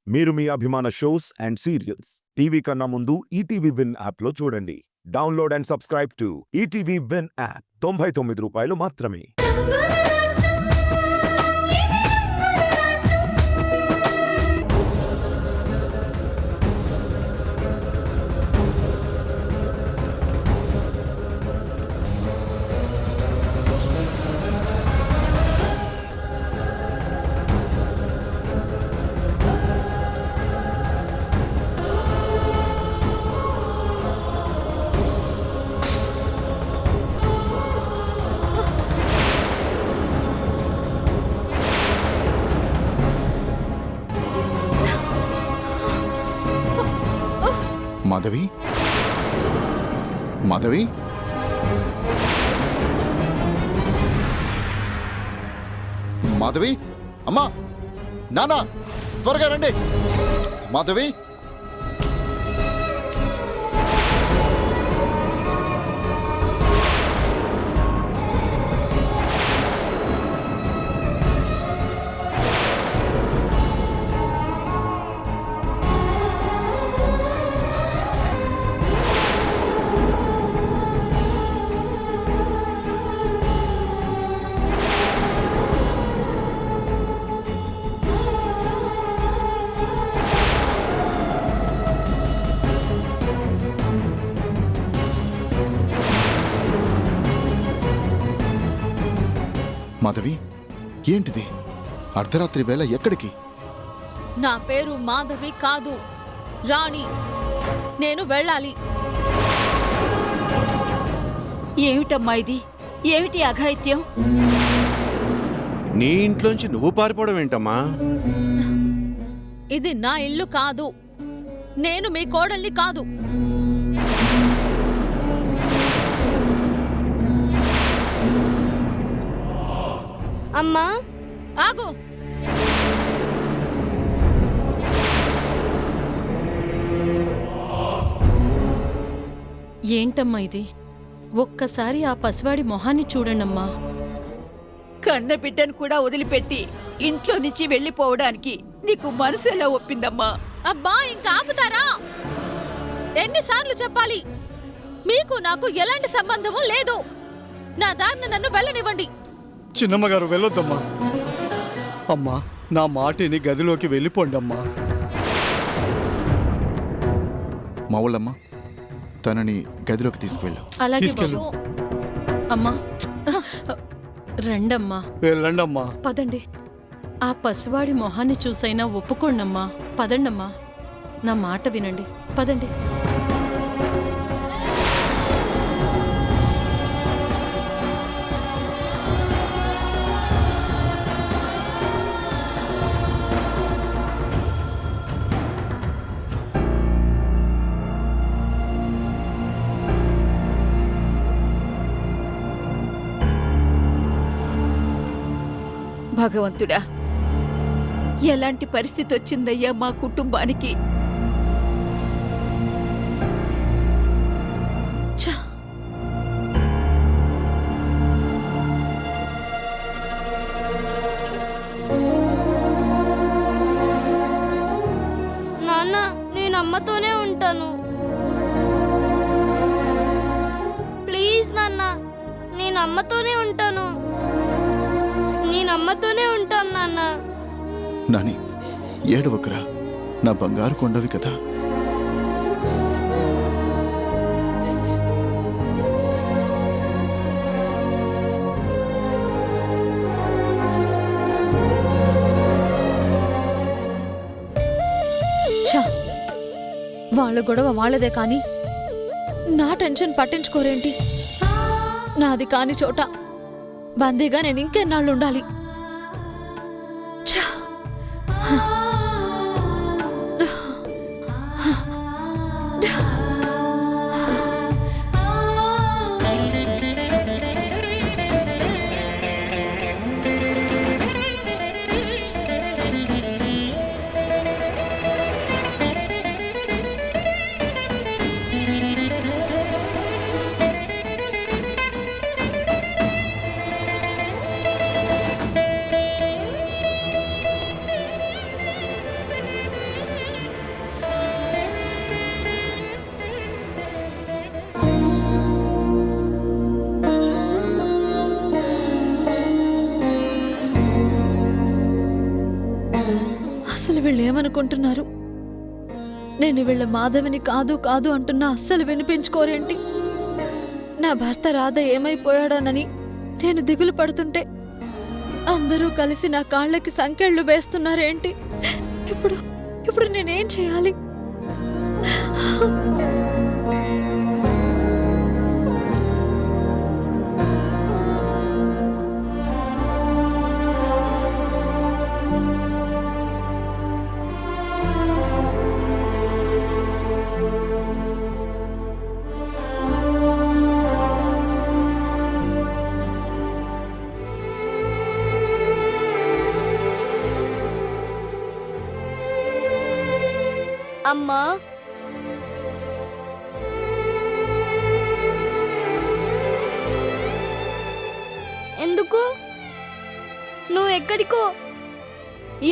మీరు మీ అభిమాన shows and serials TV కన్నా ముందు ఈటీవీ విన్ యాప్లో చూడండి. Download and subscribe to ETV win app. 99 రూపాయలు మాత్రమే. మాధవి, మాధవి, మాధవి, అమ్మా, నానా, త్వరగా రండి. మాధవి, మాధవి, ఏంటిది? అర్ధరాత్రి వేళ ఎక్కడికి? నా పేరు మాధవి కాదు, రాణి. నేను వెళ్ళాలి. ఏమిటమ్మా ఇది? ఏమిటి అఘాయిత్యం? నీ ఇంట్లోంచి నువ్వు పారిపోవడం ఏంటమ్మా? ఇది నా ఇల్లు కాదు. నేను మీ కోడల్ని కాదు. అమ్మా, ఆగు. ఏంటమ్మా ఇది? ఒక్కసారి ఆ పసివాడి మొహాన్ని చూడండమ్మా. కన్న బిడ్డను కూడా వదిలిపెట్టి ఇంట్లో నుంచి వెళ్ళిపోవడానికి నీకు మనసు ఎలా ఒప్పిందమ్మా? అబ్బా, ఇంకా ఆపుతారా? ఎన్నిసార్లు చెప్పాలి? మీకు నాకు ఎలాంటి సంబంధము లేదు. నా దారిని నన్ను వెళ్ళనివ్వండి. చిన్నమ్మగారు, వెళ్ళొద్దమ్మా. అమ్మా, నా మాటిని గదిలోకి వెళ్ళిపోండమ్మా. మా ఊళ్ళమ్మ, తనని గదిలోకి తీసుకువెళ్ళు. అలాగే తీసుకెళ్ళు. బాబు. అమ్మా, రండమ్మా. వెళ్ళండమ్మా. పదండి. ఆ పసివాడి మొహాన్ని చూసైనా ఒప్పుకోండమ్మా. పదండమ్మా, నా మాట వినండి. పదండి. భగవంతుడా, ఎలాంటి పరిస్థితి వచ్చిందయ్యా మా కుటుంబానికి? నాన్న, నేను అమ్మతోనే ఉంటాను. ప్లీజ్ నాన్న, నేను అమ్మతోనే ఉంటాను. నేను అమ్మతోనే ఉంటాను నాన్న. నాని, ఏడవకురా. నా బంగారు కొండవి కదా. వాళ్ళ గొడవ వాళ్ళదే కాని నా టెన్షన్ పట్టించుకోరేంటి? నాది కాని చోట బందీగా నేను ఇంకెన్నాళ్ళు ఉండాలి? వీళ్ళు ఏమనుకుంటున్నారు? నేను వీళ్ళ మాధవిని కాదు కాదు అంటున్నా అస్సలు వినిపించుకోరేంటి? నా భర్త రాధ ఏమైపోయాడోనని నేను దిగులు పడుతుంటే అందరూ కలిసి నా కాళ్ళకి సంకెళ్ళు వేస్తున్నారేంటి? ఇప్పుడు నేనేం చేయాలి? అమ్మా, ఎందుకు నువ్వు ఎక్కడికో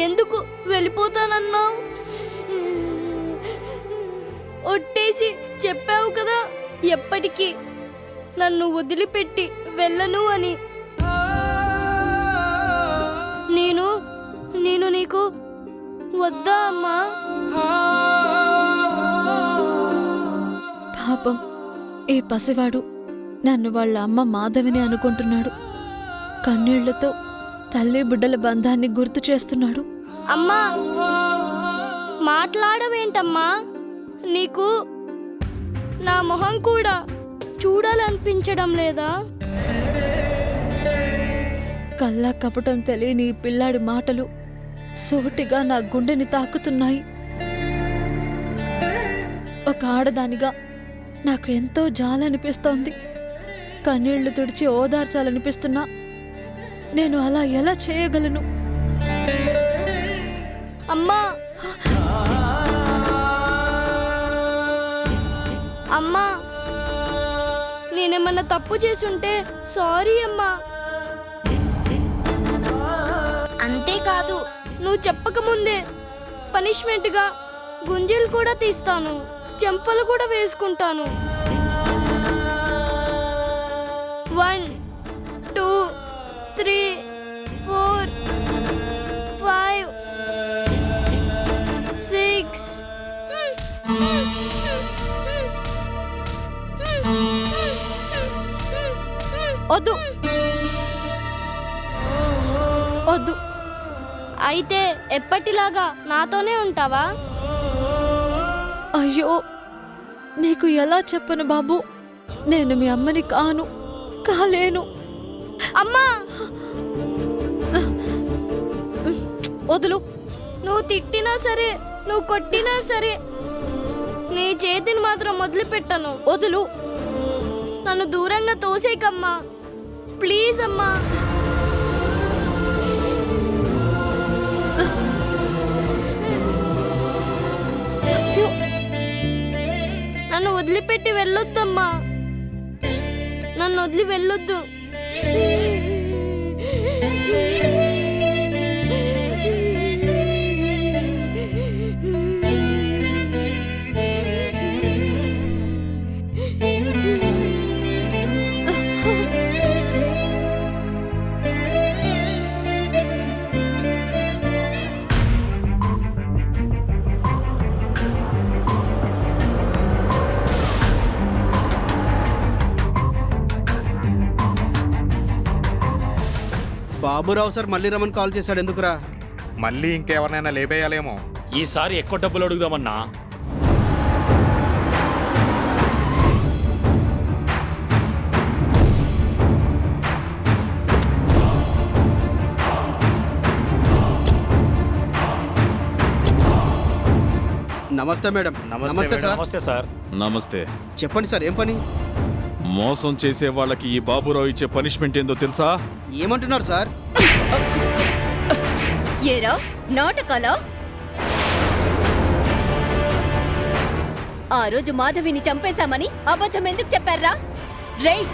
ఎందుకు వెళ్ళిపోతానన్నావు? ఒట్టేసి చెప్పావు కదా ఎప్పటికీ నన్ను వదిలిపెట్టి వెళ్ళను అని. నేను నీకు వద్దా అమ్మా? పాపం ఈ పసివాడు నన్ను వాళ్ళ అమ్మ మాధవిని అనుకుంటున్నాడు. కన్నీళ్లతో తల్లి బిడ్డల బంధాన్ని గుర్తు చేస్తున్నాడు. అమ్మా, మాట్లాడవేంటమ్మా? నీకు నా మొహం కూడా చూడాలనిపించడం లేదా? కల్లా కపటం తెలియని ఈ పిల్లాడి మాటలు సూటిగా నా గుండెని తాకుతున్నాయి. ఒక ఆడదానిగా నాకు ఎంతో జాలనిపిస్తోంది. కన్నీళ్లు తుడిచి ఓదార్చాలనిపిస్తున్నా నేను అలా ఎలా చేయగలను? అమ్మా, అమ్మా, నేనేమన్నా తప్పు చేసుంటే సారీ అమ్మా. అంతేకాదు, నువ్వు చెప్పకముందే పనిష్మెంట్గా గుంజీలు కూడా తీస్తాను, చెంపలు కూడా వేసుకుంటాను. 1 2 3 4 5 6 వద్దు వద్దు. అయితే ఎప్పటిలాగా నాతోనే ఉంటావా? అయ్యో, నీకు ఎలా చెప్పను బాబు? నేను మీ అమ్మని కాలేను. అమ్మా, వదులు. నువ్వు తిట్టినా సరే, నువ్వు కొట్టినా సరే, నీ చేతిని మాత్రం వదిలిపెట్టను. వదులు. నన్ను దూరంగా తోసేకమ్మా, ప్లీజ్ అమ్మా. నన్ను వదిలిపెట్టి వెళ్ళొద్దమ్మా, నన్ను వదిలి వెళ్ళొద్దు. బాబురావు సార్ మళ్ళీ రమ్మని కాల్ చేశాడు, ఎందుకురా? మళ్ళీ ఇంకెవరినైనా లేపేయాలేమో. ఈసారి ఎక్కువ డబ్బులు అడుగుదామన్నా. నమస్తే మేడం. నమస్తే సార్. నమస్తే సార్. నమస్తే. చెప్పండి సార్, ఏం పని? మోసం చేసే వాళ్ళకి ఈ బాబురావు ఇచ్చే పనిష్మెంట్ ఏందో తెలుసా? ఏమంటున్నారు సార్? ఏరా నాటకాలా? ఆ రోజు మాధవిని చంపేశామని అబద్ధం ఎందుకు చెప్పారా? రేయ్,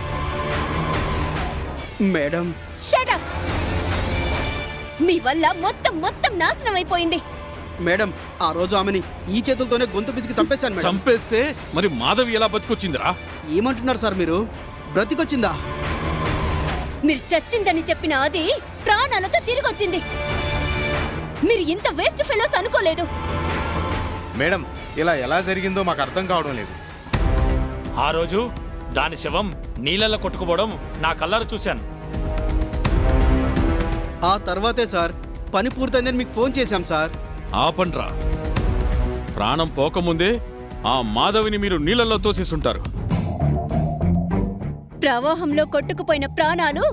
మేడం. Shut up. మీ వల్ల మొత్తం నాశనం అయిపోయింది. మేడం, ఆ రోజు ఆమెని ఈ చేతులతోనే గొంతు పిసికి చంపేశాను మేడం. చంపేస్తే మరి మాధవి ఎలా బతికొచ్చిందిరా? ఏమంటున్నారు సార్ మీరు? బ్రతికొచ్చిందా? మీరు చచ్చిందని చెప్పిన అది ప్రాణాలతో తిరిగొచ్చింది. మీరు ఇంత వేస్ట్ ఫెలోస్ అనుకోలేదు. మేడం ఇలా ఎలా జరిగిందో మాకు అర్థం కావడం లేదు. ఆ రోజు దాని శవం నీళ్ళల్లో కొట్టుకుపోవడం నా కళ్ళారు చూశాను. ఆ తర్వాతే సార్ పని పూర్తయిందని మీకు ఫోన్ చేశాం సార్. ఆపండ్రా. ప్రాణం పోకముందే ఆ మాధవిని మీరు నీళ్ళల్లో తోసేసుంటారు. ప్రవాహంలో కొట్టుకుపోయిన ప్రాణాలు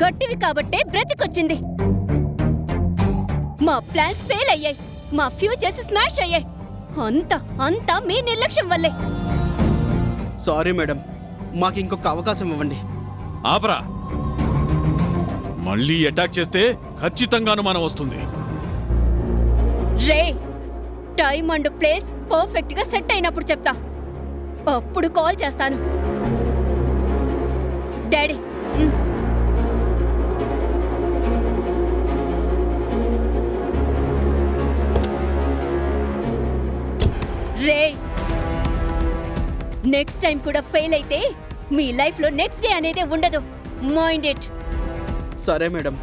గట్టివి కాబట్టే బ్రతికొచ్చింది. మా ప్లాన్స్ ఫెయిల్ అయ్యాయి, మా ఫ్యూచర్స్ స్మాష్ అయ్యాయి. అంతా మీ నిర్లక్ష్యం వల్లే. సారీ మేడం, మాకు ఇంకొక అవకాశం ఇవ్వండి. ఆపరా. మళ్ళీ అటాక్ చేస్తే ఖచ్చితంగా అనుమానం వస్తుంది. రే, టైం అండ్ ప్లేస్ పర్ఫెక్ట్ గా సెట్ అయినప్పుడు చెప్తా, అప్పుడు కాల్ చేస్తాను. డాడీ, రే, నెక్స్ట్ టైం కూడా ఫెయిల్ అయితే మీ లైఫ్ లో నెక్స్ట్ డే అనేది ఉండదు. Mind it. సరే మేడం.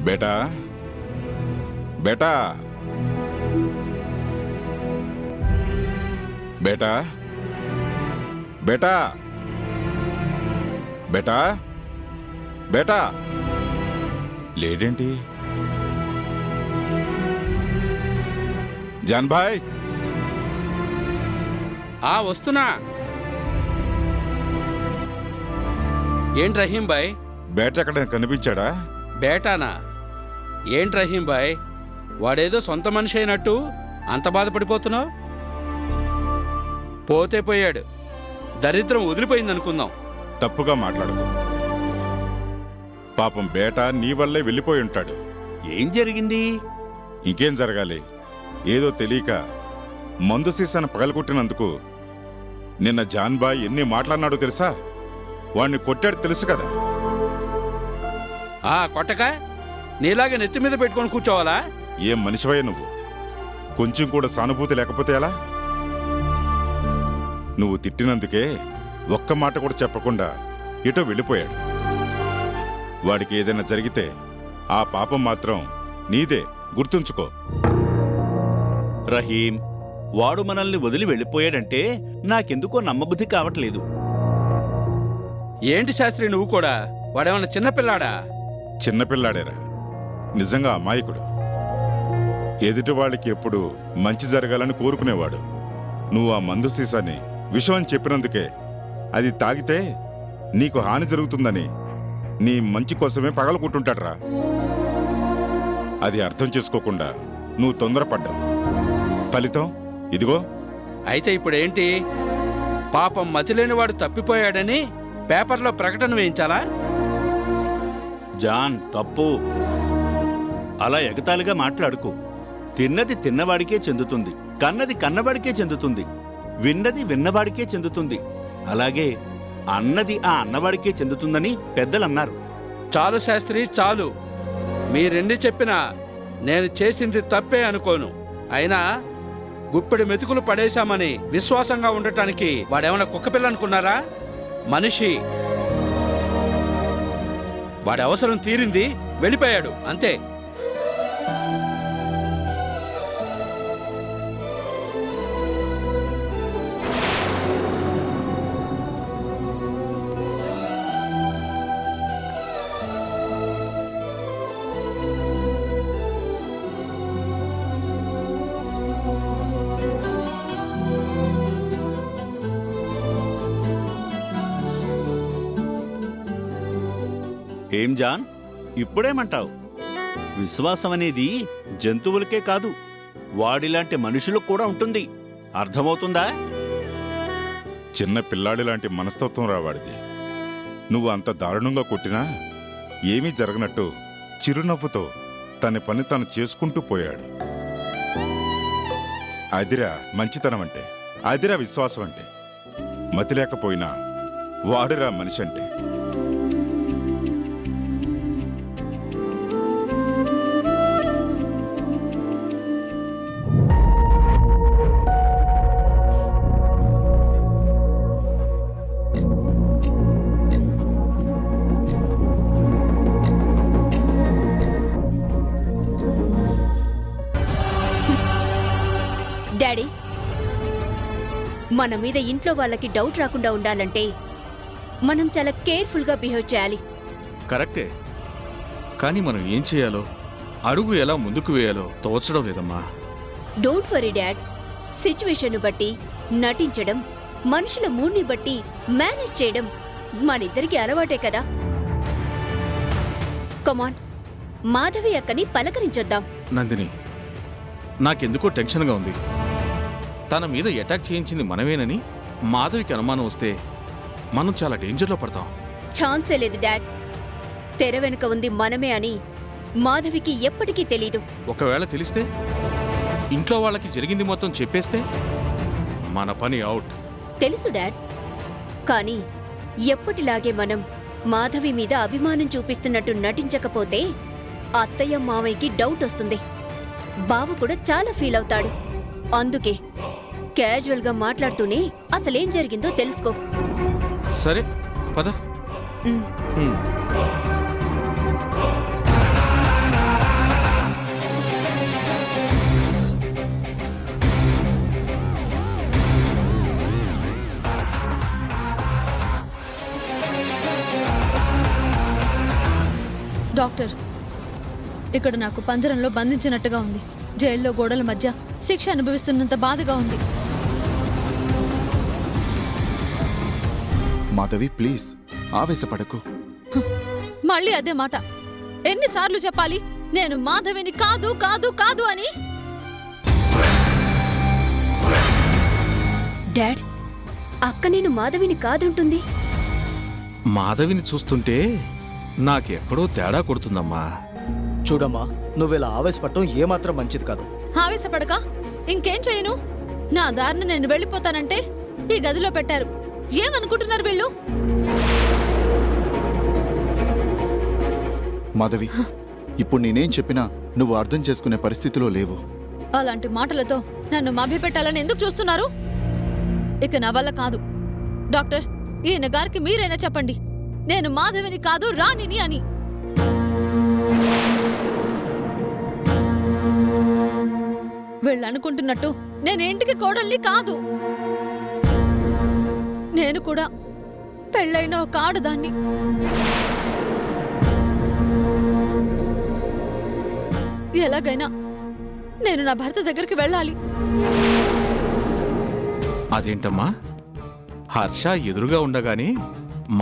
బేటా బేటా బేటా బేటా బేటా బేటా లేడేంటి? జాన్ భాయ్. వస్తున్నా. ఏంటి రహీం భాయ్? బేట ఎక్కడ కనిపించాడా? బేటానా? ఏంటి రహీం భాయ్, వాడేదో సొంత మనిషి అయినట్టు అంత బాధపడిపోతున్నావు? పోతే పోయాడు, దరిద్రం వదిలిపోయిందనుకుందాం. తప్పుగా మాట్లాడకు. పాపం బేట నీ వల్లే వెళ్ళిపోయి ఉంటాడు. ఏం జరిగింది? ఇంకేం జరగాలి? ఏదో తెలియక మందు సీసాను పగలగొట్టినందుకు నిన్న జాన్ బాయ్ ఎన్ని మాట్లాడినాడో తెలుసా? వాణ్ణి కొట్టాడు తెలుసు కదా. కొట్టక నీలాగా నెత్తి మీద పెట్టుకొని కూర్చోవాలా? ఏం మనిషివయ్య నువ్వు? కొంచెం కూడా సానుభూతి లేకపోతే ఎలా? నువ్వు తిట్టినందుకే ఒక్క మాట కూడా చెప్పకుండా ఎటో వెళ్ళిపోయాడు. వాడికి ఏదైనా జరిగితే ఆ పాపం మాత్రం నీదే, గుర్తుంచుకో. రహీం, వాడు మనల్ని వదిలి వెళ్ళిపోయాడంటే నాకెందుకో నమ్మబుద్ధి కావట్లేదు. ఏంటి శాస్త్రి నువ్వు కూడా? వాడేమన్నా చిన్నపిల్లాడా? చిన్నపిల్లాడేరా, నిజంగా అమాయకుడు. ఎదుటి వాళ్ళకి ఎప్పుడు మంచి జరగాలని కోరుకునేవాడు. నువ్వు ఆ మందు సీసాని విషం అని చెప్పినందుకే అది తాగితే నీకు హాని జరుగుతుందని నీ మంచి కోసమే పగలకొట్టుంటాడ్రా. అది అర్థం చేసుకోకుండా నువ్వు తొందరపడ్డావు. ఫలితం ఇదిగో. అయితే ఇప్పుడేంటి? పాపం మతిలేనివాడు తప్పిపోయాడని పేపర్లో ప్రకటన వేయించాలా? జాన్, తప్పు. అలా ఎగతాళిగా మాట్లాడుకో. తిన్నది తిన్నవాడికే చెందుతుంది, కన్నది కన్నవాడికే చెందుతుంది, విన్నది విన్నవాడికే చెందుతుంది. అలాగే అన్నది ఆ అన్నవాడికే చెందుతుందని పెద్దలన్నారు. చాలు శాస్త్రి, చాలు. మీరెన్ని చెప్పినా నేను చేసింది తప్పే అనుకోను. అయినా గుప్పెడు మెతుకులు పడేశామని విశ్వాసంగా ఉండటానికి వాడేమన్నా కుక్కపిల్ల అనుకున్నారా? మనిషి. వాడి అవసరం తీరింది, వెళ్ళిపోయాడు, అంతే. ఏం జాన్, ఇప్పుడేమంటావు? విశ్వాసం అనేది జంతువులకే కాదు, వాడిలాంటి మనుషులకు కూడా ఉంటుంది. అర్థమవుతుందా? చిన్న పిల్లాడి లాంటి మనస్తత్వం రావాడిది. నువ్వు అంత దారుణంగా కొట్టినా ఏమీ జరగనట్టు చిరునవ్వుతో తన పని తను చేసుకుంటూ పోయాడు. అదిరా మంచితనం అంటే. అదిరా విశ్వాసం అంటే. మతి లేకపోయినా వాడురా మనిషి అంటే. డాడీ, మన మీద ఇంట్లో వాళ్ళకి డౌట్ రాకుండా ఉండాలంటే మనం చాలా కేర్ఫుల్గా బిహేవ్ చేయాలి. కరెక్టే, కానీ మనం ఏం చేయాలో, అడుగు ఎలా ముందుకు వేయాలో తోచడం లేదమ్మా. డోంట్ వరీ డాడ్, సిచ్యువేషన్ బట్టి నటించడం, మనుషుల మూడ్ని బట్టి మేనేజ్ చేయడం మనిద్దరికి అలవాటే కదా. కమాన్, మాధవి అక్కని పలకరించొద్దాం. నందిని, నాకెందుకో టెన్షన్గా ఉంది. తన మీద అటాక్ చేయించింది మనమేనని మాధవికి అనుమానం వస్తే మనం చాలా డేంజర్లో పడతాం. ఛాన్సే లేదు డాడ్. తెర వెనుక ఉంది మనమే అని మాధవికి ఎప్పటికీ తెలీదు. ఒకవేళ తెలిస్తే, ఇంట్లో వాళ్ళకి జరిగింది మొత్తం చెప్పేస్తే మన పని అవుట్. తెలుసు డాడ్, కానీ ఎప్పటిలాగే మనం మాధవి మీద అభిమానం చూపిస్తున్నట్టు నటించకపోతే అత్తయ్య మావయ్యకి డౌట్ వస్తుంది. బావ కూడా చాలా ఫీల్ అవుతాడు. అందుకే క్యాజువల్గా మాట్లాడుతూనే అసలేం జరిగిందో తెలుసుకో. సరే పద. డాక్టర్, ఇక్కడ నాకు పంజరంలో బంధించినట్టుగా ఉంది. జైల్లో గోడల మధ్య శిక్ష అనుభవిస్తున్నంత బాధగా ఉంది. మాధవి, ప్లీజ్ ఆవేశపడకు. మళ్ళీ అదే మాట. ఎన్నిసార్లు చెప్పాలి నేను మాధవిని కాదు కాదు కాదు అని? డాడ్, అక్క నేను మాధవిని కాదంటుంది. మాధవిని చూస్తుంటే నాకెక్కడో తేడా కొడుతుందమ్మా. చూడమ్మా, నువ్విలా ఆవేశపడటం ఏమాత్రం మంచిది కాదు. ఆవేశపడక ఇంకేం చేయను? నా దారిని నేను వెళ్ళిపోతానంటే ఈ గదిలో పెట్టారు. ఏమనుకుంటున్నారు వీళ్ళు? మాధవి, ఇప్పుడు నేనేం చెప్పినా నువ్వు అర్థం చేసుకునే పరిస్థితిలో లేవు. అలాంటి మాటలతో నన్ను మభ్యపెట్టాలని ఎందుకు చూస్తున్నారు? ఇక నా వల్ల కాదు. డాక్టర్, ఈయన గారికి మీరైనా చెప్పండి నేను మాధవిని కాదు రాణిని అని. వీళ్ళు అనుకుంటున్నట్టు నేను ఇంటికి కోడల్ని కాదు. నేను కూడా పెళ్ళైన ఒక ఆడదాన్ని. ఎలాగైనా నేను నా భర్త దగ్గరికి వెళ్ళాలి. అదేంటమ్మా, హర్ష ఎదురుగా ఉండగానే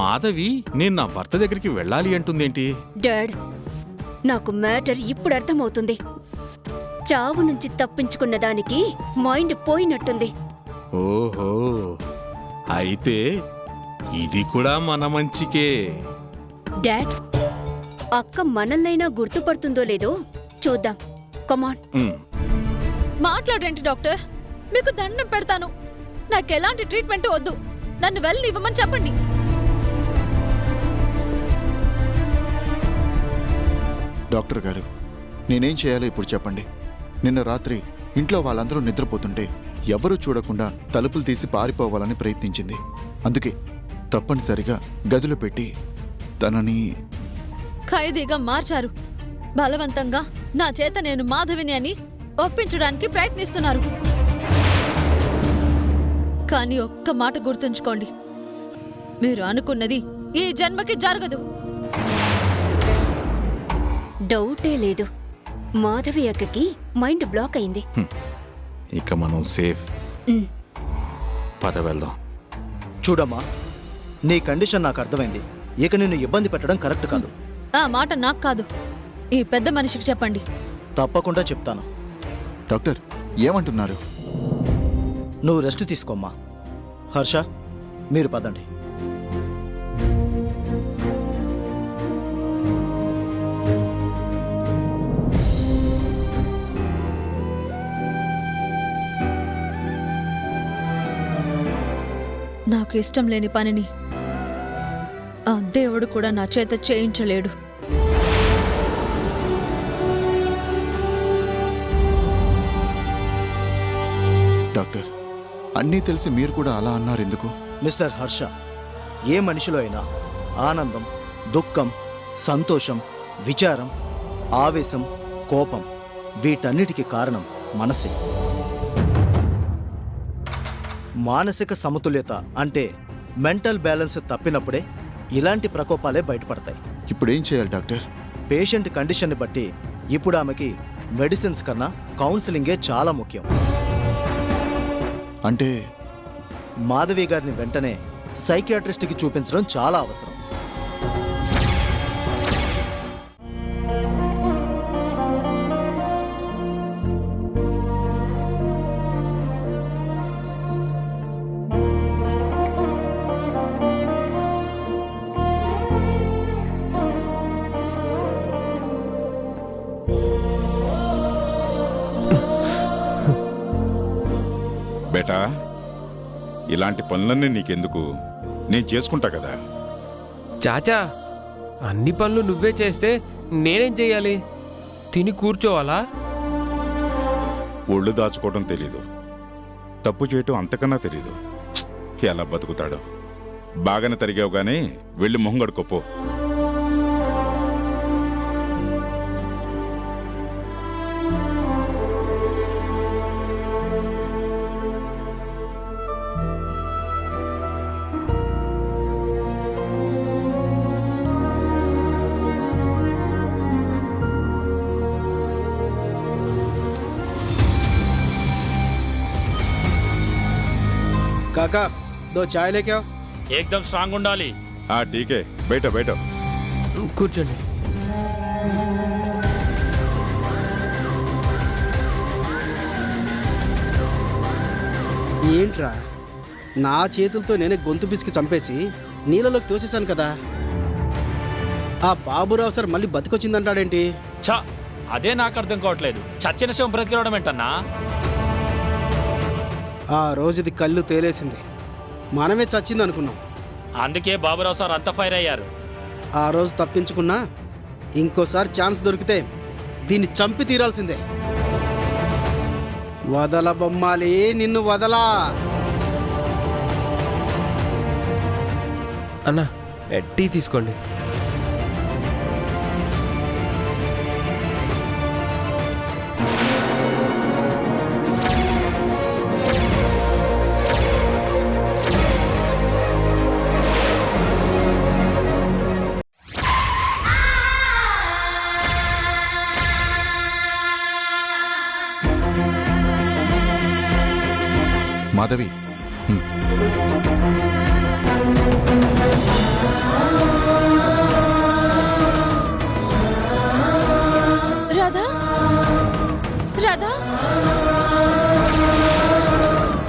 మాధవి నేను నా భర్త దగ్గరికి వెళ్ళాలి అంటుందేంటి? డాడ్, నాకు మ్యాటర్ ఇప్పుడు అర్థమవుతుంది. చావు నుంచి తప్పించుకున్న దానికి మైండ్ పోయినట్టుంది. ఓహో, అయితే ఇది కూడా మన మంచికే. డాడ్, అక్క మనల్నైనా గుర్తుపడుతుందో లేదో చూద్దాం. కమాన్. మాట్లాడేంటి డాక్టర్? మీకు దండం పెడతాను. నాకెలాంటి ట్రీట్మెంట్ వద్దు. నన్ను వెళ్ళనివ్వమని చెప్పండి. డాక్టర్ గారు, నేనేం చేయాలో ఇప్పుడు చెప్పండి. నిన్న రాత్రి ఇంట్లో వాళ్ళందరూ నిద్రపోతుంటే ఎవరూ చూడకుండా తలుపులు తీసి పారిపోవాలని ప్రయత్నించింది. అందుకే తప్పనిసరిగా గదిలో పెట్టి తనని ఖైదీగా మార్చారు. బలవంతంగా నా చేత నేను మాధవిని అని ఒప్పించడానికి ప్రయత్నిస్తున్నారు. కానీ ఒక్క మాట గుర్తుంచుకోండి, మీరు అనుకున్నది ఈ జన్మకి జరగదు. డౌటే లేదు, మాధవి అక్కకి మైండ్ బ్లాక్ అయింది. ఇక మనం సేఫ్. పద వెళ్దాం. చూడమ్మా, నీ కండిషన్ నాకు అర్థమైంది. ఇక నిన్ను ఇబ్బంది పెట్టడం కరెక్ట్ కాదు. ఆ మాట నాకు కాదు, ఈ పెద్ద మనిషికి చెప్పండి. తప్పకుండా చెప్తాను. డాక్టర్ ఏమంటున్నారు? నువ్వు రెస్ట్ తీసుకోమ్మా. హర్ష, మీరు పదండి. నాకు ఇష్టం లేని పనిని ఆ దేవుడు కూడా నా చేత చేయించలేడు. డాక్టర్, అన్నీ తెలిసి మీరు కూడా అలా అన్నారు ఎందుకు? మిస్టర్ హర్ష, ఏ మనిషిలో అయినా ఆనందం, దుఃఖం, సంతోషం, విచారం, ఆవేశం, కోపం వీటన్నిటికీ కారణం మనసే. మానసిక సమతుల్యత అంటే మెంటల్ బ్యాలెన్స్ తప్పినప్పుడే ఇలాంటి ప్రకోపాలే బయటపడతాయి. ఇప్పుడు ఏం చేయాలి డాక్టర్? పేషెంట్ కండిషన్ని బట్టి ఇప్పుడు ఆమెకి మెడిసిన్స్ కన్నా కౌన్సిలింగే చాలా ముఖ్యం. అంటే మాధవి గారిని వెంటనే సైకియాట్రిస్ట్కి చూపించడం చాలా అవసరం. బేటా, ఇలాంటి పనులన్నీ నీకెందుకు? నేను చేసుకుంటా కదా. చాచా, అన్ని పనులు నువ్వే చేస్తే నేనేం చెయ్యాలి? తిని కూర్చోవాలా? ఒళ్ళు దాచుకోవడం తెలీదు, తప్పు చేయటం అంతకన్నా తెలీదు. ఎలా బతుకుతాడో. బాగానే తరిగావు గానీ వెళ్ళి మొహం కడుకోపో. కాకా, దో చాయ్ లేకే. ఏకదం స్ట్రాంగ్ ఉండాలి. టీకే, బయట బయట కూర్చోండి. ఏంట్రా, నా చేతులతో నేనే గొంతు పిసికి చంపేసి నీళ్ళలోకి తోసేశాను కదా. ఆ బాబురావు సార్ మళ్ళీ బతికొచ్చిందంటాడేంటి? ఛ, అదే నాకు అర్థం కావట్లేదు. చచ్చిన శవం బ్రతికిరవడం ఏంటన్నా? ఆ రోజుది కళ్ళు తేలేసింది. మనమే చచ్చింది అనుకున్నాం. అందుకే బాబురావు సార్ అంత ఫైర్ అయ్యారు. ఆ రోజు తప్పించుకున్నా ఇంకోసారి ఛాన్స్ దొరికితే దీన్ని చంపి తీరాల్సిందే. వదల బొమ్మాలి, నిన్ను వదలా. అన్నా, టీ తీసుకోండి. మాధవి,